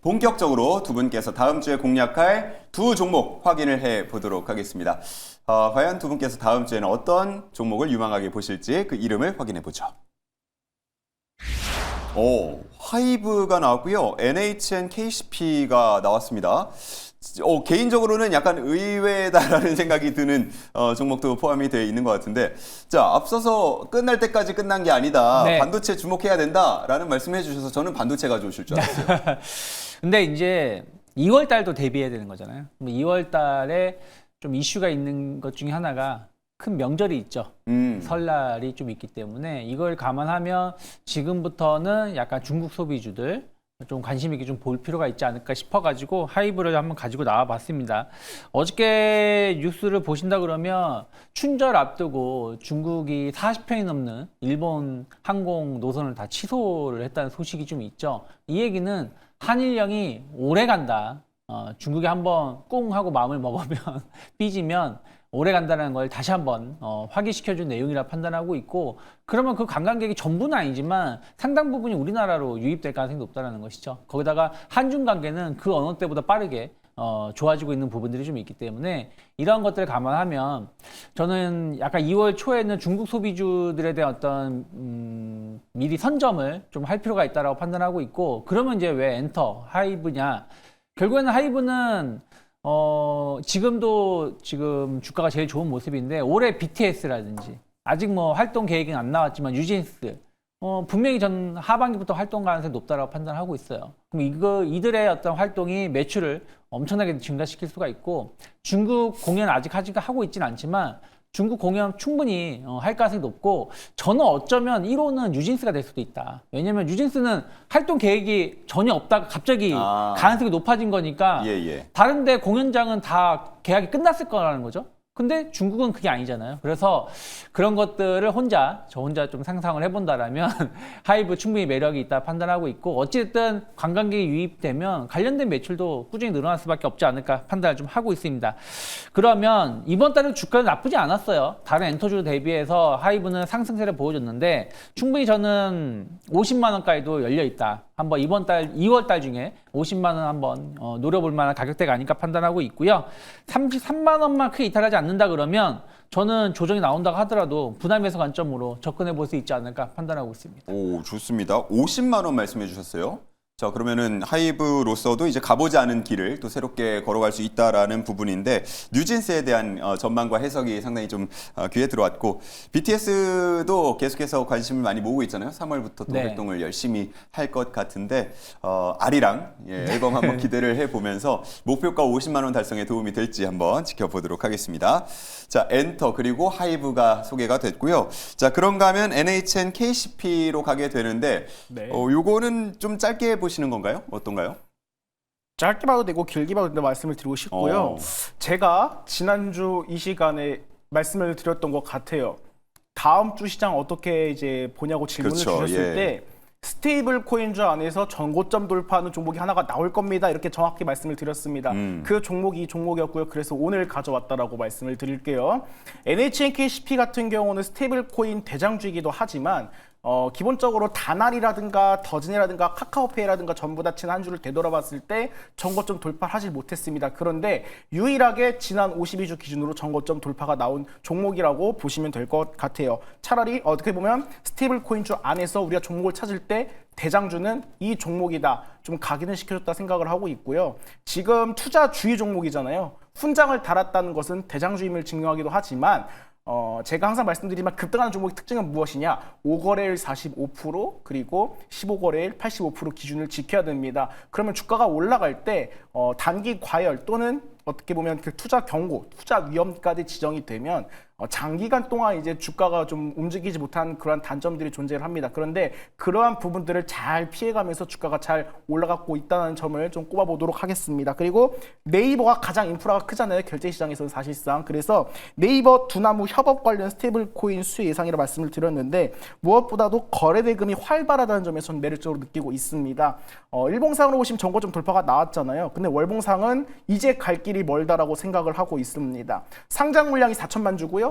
본격적으로 두 분께서 다음 주에 공략할 두 종목 확인을 해 보도록 하겠습니다. 과연 두 분께서 다음 주에는 어떤 종목을 유망하게 보실지 그 이름을 확인해 보죠. 하이브가 나왔고요. NHN KCP가 나왔습니다. 개인적으로는 약간 의외다라는 생각이 드는 종목도 포함이 되어 있는 것 같은데, 자, 앞서서 끝날 때까지 끝난 게 아니다. 네. 반도체 주목해야 된다라는 말씀해 주셔서 저는 반도체 가져오실 줄 알았어요. 근데 이제 2월 달도 대비해야 되는 거잖아요. 2월 달에 좀 이슈가 있는 것 중에 하나가 큰 명절이 있죠. 설날이 좀 있기 때문에 이걸 감안하면 지금부터는 약간 중국 소비주들 좀 관심 있게 좀 볼 필요가 있지 않을까 싶어가지고 하이브를 한번 가지고 나와봤습니다. 어저께 뉴스를 보신다 그러면 춘절 앞두고 중국이 40편이 넘는 일본 항공 노선을 다 취소를 했다는 소식이 좀 있죠. 이 얘기는 한일령이 오래 간다. 중국이 한번 꿍 하고 마음을 먹으면 삐지면 오래 간다는 걸 다시 한번 확인시켜준 내용이라 판단하고 있고, 그러면 그 관광객이 전부는 아니지만 상당 부분이 우리나라로 유입될 가능성이 높다는 것이죠. 거기다가 한중 관계는 그 어느 때보다 빠르게 좋아지고 있는 부분들이 좀 있기 때문에 이러한 것들을 감안하면 저는 약간 2월 초에는 중국 소비주들에 대한 어떤 미리 선점을 좀 할 필요가 있다고 판단하고 있고, 그러면 이제 왜 엔터 하이브냐, 결국에는 하이브는 지금 주가가 제일 좋은 모습인데, 올해 BTS라든지 아직 뭐 활동 계획은 안 나왔지만 뉴진스 분명히 전 하반기부터 활동 가능성이 높다고 판단하고 있어요. 그럼 이들의 어떤 활동이 매출을 엄청나게 증가시킬 수가 있고, 중국 공연 아직 하고 있지는 않지만 중국 공연 충분히 할 가능성이 높고, 저는 어쩌면 1호는 뉴진스가 될 수도 있다. 왜냐면 뉴진스는 활동 계획이 전혀 없다가 갑자기 가능성이 높아진 거니까 다른 데 공연장은 다 계약이 끝났을 거라는 거죠. 근데 중국은 그게 아니잖아요. 그래서 그런 것들을 저 혼자 좀 상상을 해본다라면 하이브 충분히 매력이 있다 판단하고 있고, 어쨌든 관광객이 유입되면 관련된 매출도 꾸준히 늘어날 수밖에 없지 않을까 판단을 좀 하고 있습니다. 그러면 이번 달은 주가는 나쁘지 않았어요. 다른 엔터주 대비해서 하이브는 상승세를 보여줬는데, 충분히 저는 50만 원까지도 열려 있다. 한번 이번 달 2월 달 중에 50만 원 한번 노려볼 만한 가격대가 아닐까 판단하고 있고요. 33만 원만 크게 이탈하지 않는다 그러면 저는 조정이 나온다고 하더라도 분할매수 관점으로 접근해 볼 수 있지 않을까 판단하고 있습니다. 오, 좋습니다. 50만 원 말씀해 주셨어요. 자, 그러면은 하이브로서도 이제 가보지 않은 길을 또 새롭게 걸어갈 수 있다라는 부분인데, 뉴진스에 대한 전망과 해석이 상당히 좀 귀에 들어왔고, BTS도 계속해서 관심을 많이 모으고 있잖아요. 3월부터 또 활동을 열심히 할 것 같은데, 아리랑 앨범 한번 기대를 해보면서 목표가 50만 원 달성에 도움이 될지 한번 지켜보도록 하겠습니다. 자, 엔터 그리고 하이브가 소개가 됐고요. 자, 그런가 하면 NHN KCP로 가게 되는데, 요거는 좀 짧게 보시는 건가요? 어떤가요? 짧게 봐도 되고 길게 봐도 된다 말씀을 드리고 싶고요. 제가 지난주 이 시간에 말씀을 드렸던 것 같아요. 다음 주 시장 어떻게 이제 보냐고 질문을 주셨을 때, 스테이블 코인주 안에서 전고점 돌파하는 종목이 하나가 나올 겁니다. 이렇게 정확히 말씀을 드렸습니다. 그 종목이 이 종목이었고요. 그래서 오늘 가져왔다라고 말씀을 드릴게요. NHN KCP 같은 경우는 스테이블 코인 대장주이기도 하지만 기본적으로 다날이라든가 더진이라든가 카카오페이라든가 전부 다 지난 한 주를 되돌아봤을 때 전고점 돌파를 하지 못했습니다. 그런데 유일하게 지난 52주 기준으로 전고점 돌파가 나온 종목이라고 보시면 될 것 같아요. 차라리 어떻게 보면 스테이블 코인주 안에서 우리가 종목을 찾을 때 대장주는 이 종목이다, 좀 각인을 시켜줬다 생각을 하고 있고요. 지금 투자주의 종목이잖아요. 훈장을 달았다는 것은 대장주임을 증명하기도 하지만 제가 항상 말씀드리지만 급등하는 종목의 특징은 무엇이냐? 5거래일 45% 그리고 15거래일 85% 기준을 지켜야 됩니다. 그러면 주가가 올라갈 때 단기 과열 또는 어떻게 보면 그 투자 경고, 투자 위험까지 지정이 되면 장기간 동안 이제 주가가 좀 움직이지 못한 그러한 단점들이 존재를 합니다. 그런데 그러한 부분들을 잘 피해가면서 주가가 잘 올라가고 있다는 점을 좀 꼽아보도록 하겠습니다. 그리고 네이버가 가장 인프라가 크잖아요. 결제시장에서는 사실상. 그래서 네이버 두나무 협업 관련 스테이블 코인 수혜 예상이라 말씀을 드렸는데, 무엇보다도 거래 대금이 활발하다는 점에서 저는 매력적으로 느끼고 있습니다. 일봉상으로 보시면 전고점 돌파가 나왔잖아요. 근데 월봉상은 이제 갈 길이 멀다라고 생각을 하고 있습니다. 상장 물량이 4천만 주고요.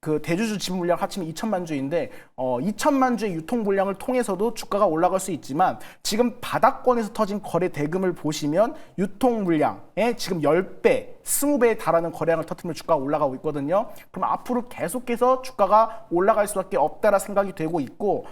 그 대주주 지분 물량 합치면 2천만 주인데 2천만 주의 유통 물량을 통해서도 주가가 올라갈 수 있지만 지금 바닥권에서 터진 거래 대금을 보시면 유통 물량의 지금 10배, 20배에 달하는 거래량을 터뜨리면 주가가 올라가고 있거든요. 그럼 앞으로 계속해서 주가가 올라갈 수밖에 없다라 생각이 되고 있고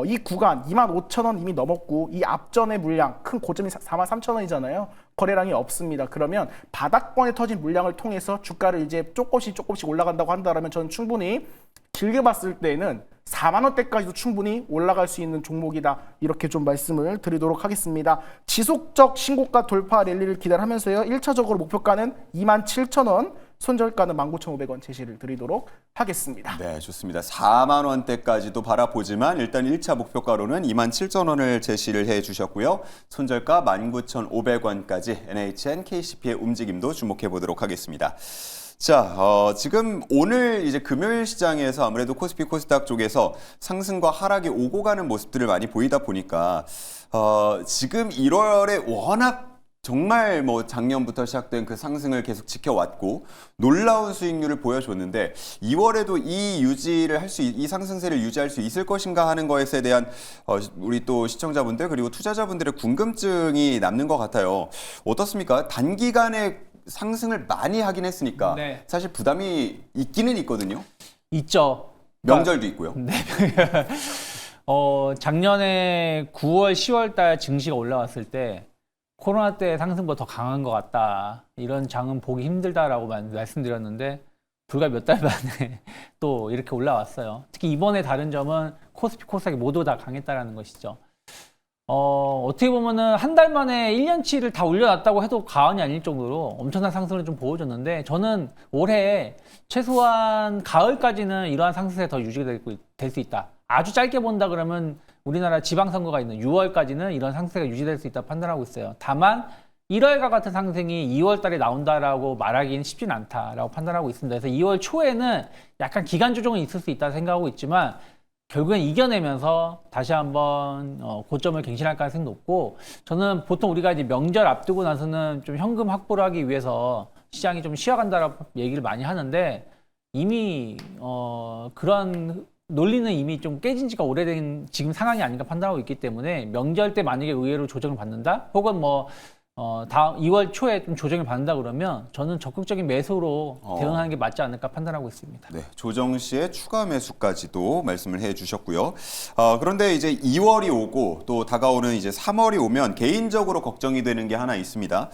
이 구간 25,000원 이미 넘었고 이 앞전의 물량 큰 고점이 43,000원이잖아요. 거래량이 없습니다. 그러면 바닥권에 터진 물량을 통해서 주가를 이제 조금씩 올라간다고 한다면 저는 충분히 길게 봤을 때는 4만 원대까지도 충분히 올라갈 수 있는 종목이다. 이렇게 좀 말씀을 드리도록 하겠습니다. 지속적 신고가 돌파 랠리를 기대하면서요. 1차적으로 목표가는 27,000원, 손절가는 19,500원 제시를 드리도록 하겠습니다. 네, 좋습니다. 4만 원대까지도 바라보지만 일단 1차 목표가로는 27,000원을 제시를 해주셨고요. 손절가 19,500원까지 NHN, KCP의 움직임도 주목해 보도록 하겠습니다. 자, 지금 오늘 이제 금요일 시장에서 아무래도 코스피 코스닥 쪽에서 상승과 하락이 오고 가는 모습들을 많이 보이다 보니까 지금 1월에 워낙 정말 뭐 작년부터 시작된 그 상승을 계속 지켜왔고 놀라운 수익률을 보여줬는데 2월에도 이 상승세를 유지할 수 있을 것인가 하는 것에 대한 우리 또 시청자분들 그리고 투자자분들의 궁금증이 남는 것 같아요. 어떻습니까? 단기간에 상승을 많이 하긴 했으니까 네. 사실 부담이 있기는 있거든요. 있죠. 명절도 있고요. 네. 작년에 9월, 10월 달 증시가 올라왔을 때 코로나 때 상승보다 더 강한 것 같다. 이런 장은 보기 힘들다라고 말씀드렸는데 불과 몇 달 만에 또 이렇게 올라왔어요. 특히 이번에 다른 점은 코스피, 코스닥이 모두 다 강했다라는 것이죠. 어떻게 보면은 한 달 만에 1년치를 다 올려놨다고 해도 과언이 아닐 정도로 엄청난 상승을 좀 보여줬는데 저는 올해 최소한 가을까지는 이러한 상승세 더 유지가 될 수 있다. 아주 짧게 본다 그러면 우리나라 지방선거가 있는 6월까지는 이런 상승세가 유지될 수 있다 판단하고 있어요. 다만 1월과 같은 상승이 2월 달에 나온다라고 말하기는 쉽진 않다라고 판단하고 있습니다. 그래서 2월 초에는 약간 기간 조정은 있을 수 있다 생각하고 있지만 결국엔 이겨내면서 다시 한번 고점을 갱신할 가능성이 높고 저는 보통 우리가 이제 명절 앞두고 나서는 좀 현금 확보를 하기 위해서 시장이 좀 쉬어간다라고 얘기를 많이 하는데 이미 그런 논리는 이미 좀 깨진 지가 오래된 지금 상황이 아닌가 판단하고 있기 때문에 명절 때 만약에 의외로 조정을 받는다 혹은 다음 2월 초에 좀 조정을 받는다 그러면 저는 적극적인 매수로 대응하는 게 맞지 않을까 판단하고 있습니다. 네, 조정 시에 추가 매수까지도 말씀을 해주셨고요. 그런데 이제 2월이 오고 또 다가오는 이제 3월이 오면 개인적으로 걱정이 되는 게 하나 있습니다.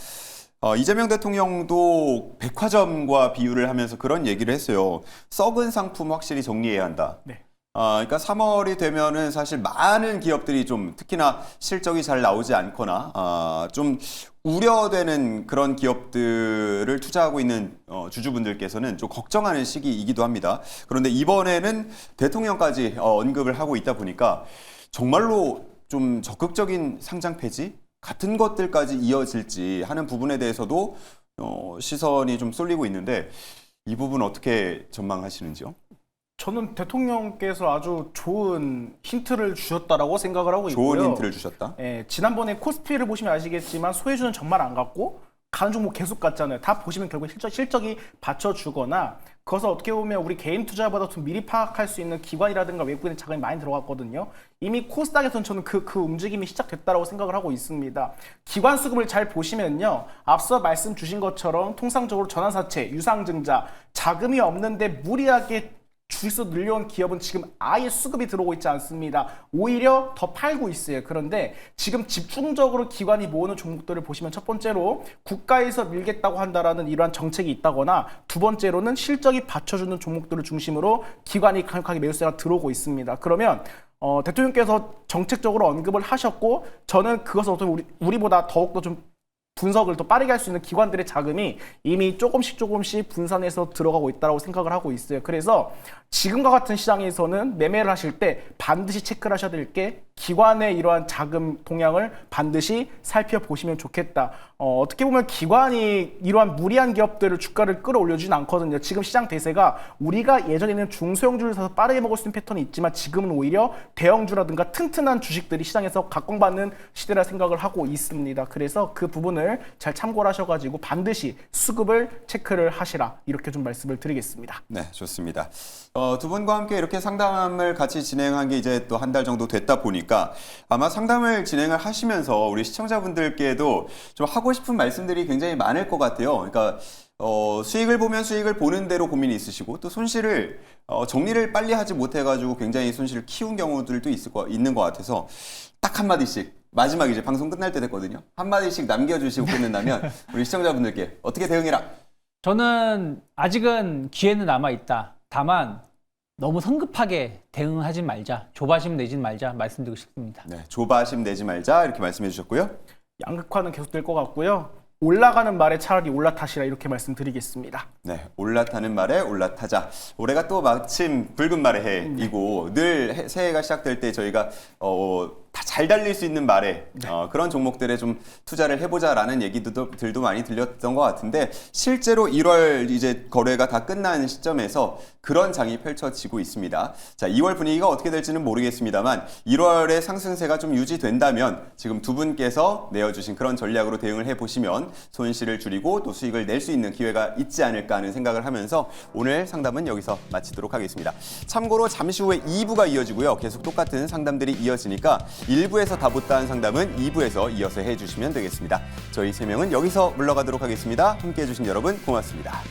이재명 대통령도 백화점과 비유를 하면서 그런 얘기를 했어요. 썩은 상품 확실히 정리해야 한다. 네. 그러니까 3월이 되면은 사실 많은 기업들이 좀 특히나 실적이 잘 나오지 않거나 좀 우려되는 그런 기업들을 투자하고 있는 주주분들께서는 좀 걱정하는 시기이기도 합니다. 그런데 이번에는 대통령까지 언급을 하고 있다 보니까 정말로 좀 적극적인 상장 폐지 같은 것들까지 이어질지 하는 부분에 대해서도 시선이 좀 쏠리고 있는데 이 부분 어떻게 전망하시는지요? 저는 대통령께서 아주 좋은 힌트를 주셨다라고 생각을 하고 있고요. 좋은 힌트를 주셨다? 예, 지난번에 코스피를 보시면 아시겠지만 소외주는 정말 안 갔고 가는 종목 계속 갔잖아요. 다 보시면 결국 실적이 받쳐주거나 그것을 어떻게 보면 우리 개인 투자보다 좀 미리 파악할 수 있는 기관이라든가 외국인의 자금이 많이 들어갔거든요. 이미 코스닥에서는 저는 그 움직임이 시작됐다고 생각을 하고 있습니다. 기관 수급을 잘 보시면요. 앞서 말씀 주신 것처럼 통상적으로 전환사채, 유상증자, 자금이 없는데 무리하게 주식수 늘려온 기업은 지금 아예 수급이 들어오고 있지 않습니다. 오히려 더 팔고 있어요. 그런데 지금 집중적으로 기관이 모으는 종목들을 보시면 첫 번째로 국가에서 밀겠다고 한다라는 이러한 정책이 있다거나 두 번째로는 실적이 받쳐주는 종목들을 중심으로 기관이 강력하게 매수세가 들어오고 있습니다. 그러면 대통령께서 정책적으로 언급을 하셨고 저는 그것을 어떤 우리보다 더욱더 좀 분석을 더 빠르게 할 수 있는 기관들의 자금이 이미 조금씩 분산해서 들어가고 있다고 생각을 하고 있어요. 그래서 지금과 같은 시장에서는 매매를 하실 때 반드시 체크를 하셔야 될 게 기관의 이러한 자금 동향을 반드시 살펴보시면 좋겠다. 어떻게 보면 기관이 이러한 무리한 기업들을 주가를 끌어올려주진 않거든요. 지금 시장 대세가 우리가 예전에는 중소형주를 사서 빠르게 먹을 수 있는 패턴이 있지만 지금은 오히려 대형주라든가 튼튼한 주식들이 시장에서 각광받는 시대라 생각을 하고 있습니다. 그래서 그 부분을 잘 참고를 하셔가지고 반드시 수급을 체크를 하시라 이렇게 좀 말씀을 드리겠습니다. 네, 좋습니다. 두 분과 함께 이렇게 상담을 같이 진행한 게 이제 또 한 달 정도 됐다 보니까 아마 상담을 진행을 하시면서 우리 시청자분들께도 좀 하고 싶은 말씀들이 굉장히 많을 것 같아요. 그러니까 수익을 보면 수익을 보는 대로 고민이 있으시고 또 손실을 정리를 빨리 하지 못해가지고 굉장히 손실을 키운 경우들도 있는 것 같아서 딱 한마디씩 마지막 이제 방송 끝날 때 됐거든요. 한마디씩 남겨주시고 끝낸다면 우리 시청자분들께 어떻게 대응해라. 저는 아직은 기회는 남아 있다. 다만 너무 성급하게 대응하지 말자. 조바심 내지 말자 말씀드리고 싶습니다. 네, 조바심 내지 말자 이렇게 말씀해 주셨고요. 양극화는 계속될 것 같고요. 올라가는 말에 차라리 올라타시라 이렇게 말씀드리겠습니다. 네, 올라타는 말에 올라타자. 올해가 또 마침 붉은 말의 해이고 늘 새해가 시작될 때 저희가 다 잘 달릴 수 있는 말에 그런 종목들에 좀 투자를 해보자라는 얘기들도 많이 들렸던 것 같은데 실제로 1월 이제 거래가 다 끝난 시점에서 그런 장이 펼쳐지고 있습니다. 자, 2월 분위기가 어떻게 될지는 모르겠습니다만 1월의 상승세가 좀 유지된다면 지금 두 분께서 내어주신 그런 전략으로 대응을 해보시면 손실을 줄이고 또 수익을 낼 수 있는 기회가 있지 않을까 하는 생각을 하면서 오늘 상담은 여기서 마치도록 하겠습니다. 참고로 잠시 후에 2부가 이어지고요. 계속 똑같은 상담들이 이어지니까 1부에서 다 못다한 상담은 2부에서 이어서 해주시면 되겠습니다. 저희 3명은 여기서 물러가도록 하겠습니다. 함께해 주신 여러분 고맙습니다.